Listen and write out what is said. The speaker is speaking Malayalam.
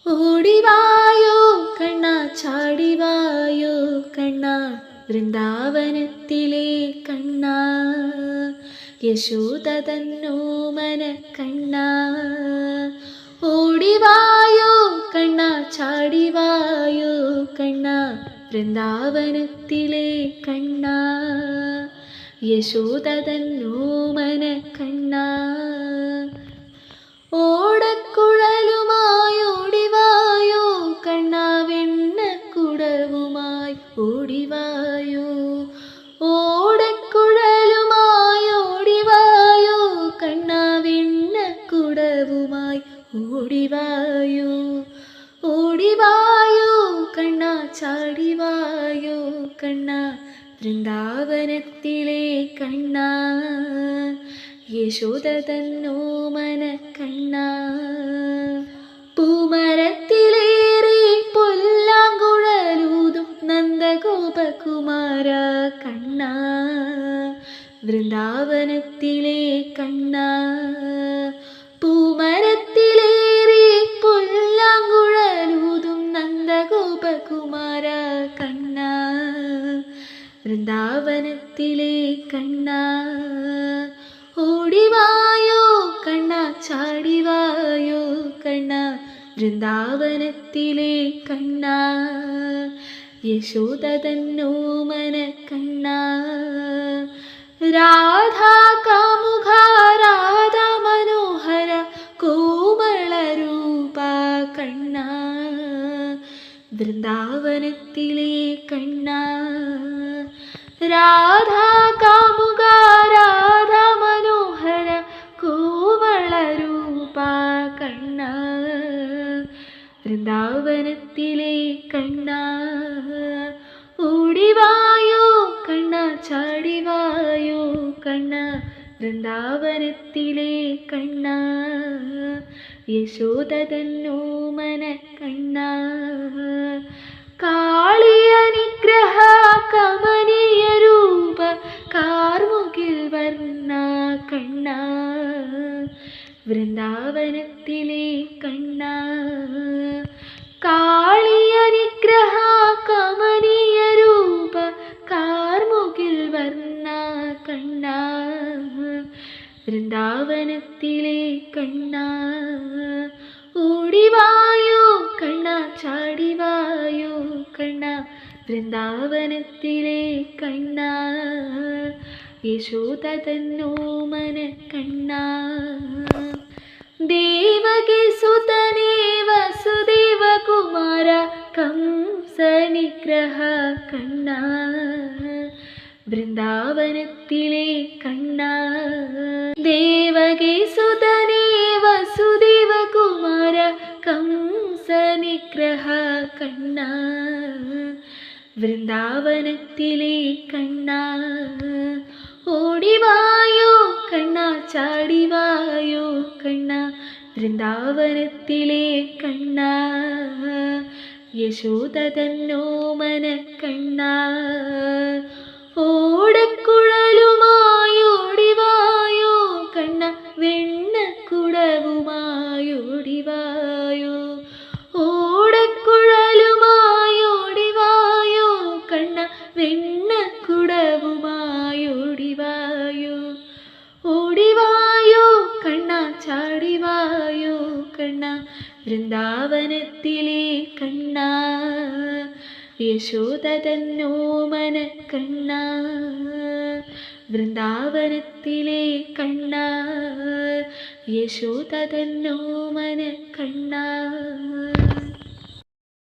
ഓടിവായോ കണ്ണ, ചാടിവായോ കണ്ണ, വൃന്ദാവനത്തിലെ കണ്ണ, യശോദ തന്നോമന കണ്ണ. ഓടിവായോ കണ്ണ, ചാടിവായോ കണ്ണ, വൃന്ദാവനത്തിലെ കണ്ണ, യശോദ തന്നോമന കണ്ണ. ഓടക്കുഴലുമായി ഓടിവായോ കണ്ണ, വെണ്ണക്കുടവുമായി ഓടിവായോ. ഓടക്കുഴലുമായി ഓടിവായോ കണ്ണ, വെണ്ണക്കുടവുമായി ഓടിവായോ. ഓടിവായോ കണ്ണ, ചാടിവായോ കണ്ണ, വൃന്ദാവനത്തിലെ കണ്ണ, യശോദ തന്നോമന കണ്ണ. പൂമരത്തിലേറി പൊല്ലാങ്കുഴലൂതും നന്ദഗോപകുമാര കണ്ണ, വൃന്ദാവനത്തിലെ കണ്ണ. പൂമരത്തിലേറി പൊല്ലാങ്കുഴലൂതും നന്ദഗോപകുമാര കണ്ണ, വൃന്ദാവനത്തിലെ കണ്ണ. ഓടിവായോ കണ്ണ, ചാടിവായോ കണ്ണ, വൃന്ദാവനത്തിലെ കണ്ണ, യശോദ തന്നോമന കണ്ണ. രാധാ കാമുക രാധാ മനോഹര കോമളരൂപ കണ്ണ, വൃന്ദാവനത്തിലെ കണ്ണ. രാധാ കാമുക രാധാ മനോഹര കോമളരൂപ കണ്ണ, വൃന്ദാവനത്തിലെ കണ്ണ. ഓടിവായോ കണ്ണ, ചാടിവായോ കണ്ണ, വൃന്ദാവനത്തിലെ കണ്ണ, യശോദ തന്നോമന കണ്ണ. കാളിയനിഗ്രഹ കമനീയ രൂപ കാർമുകിൽ വർണ്ണ കണ്ണ, വൃന്ദാവനത്തിലെ കണ്ണ. കാളിയനിഗ്രഹ കമനീയ രൂപ കാർമുകിൽ വർണ്ണ കണ്ണ, വൃന്ദാവനത്തിലെ കണ്ണ. ഓടിവായോ കണ്ണ, ചാടിവായോ കണ്ണ, വൃന്ദാവനത്തിലെ കണ്ണ, യശോദ തന്നോമന കണ്ണ. ദേവകി സുതനേ വസുദേവ കുമാര കംസനിഗ്രഹ കണ്ണ, വൃന്ദാവനത്തിലെ കണ്ണ. ദേവകി സുതനേ വസുദേവ കുമാര കംസനിഗ്രഹ കണ്ണ, വൃന്ദാവനത്തിലെ കണ്ണ. ഓടിവായോ കണ്ണ, ചാടിവായോ കണ്ണ, വൃന്ദാവനത്തിലെ കണ്ണ, യശോദ തന്നോമന കണ്ണ. ഓടക്കുഴലുമായി ഓടിവായോ കണ്ണ, വെണ്ണക്കുടവുമായി ഓടിവായോ. ഓടക്കുഴലുമായി ഓടിവായോ കണ്ണ, വെണ്ണക്കുടവുമായി ഓടിവായോ. ഓടിവായോ കണ്ണ, ചാടിവായോ കണ്ണ, വൃന്ദാവനത്തിലെ കണ്ണ, യശോദ തന്നോമന കണ്ണ, വൃന്ദാവനത്തിലെ കണ്ണ, യശോദ തന്നോമന കണ്ണ.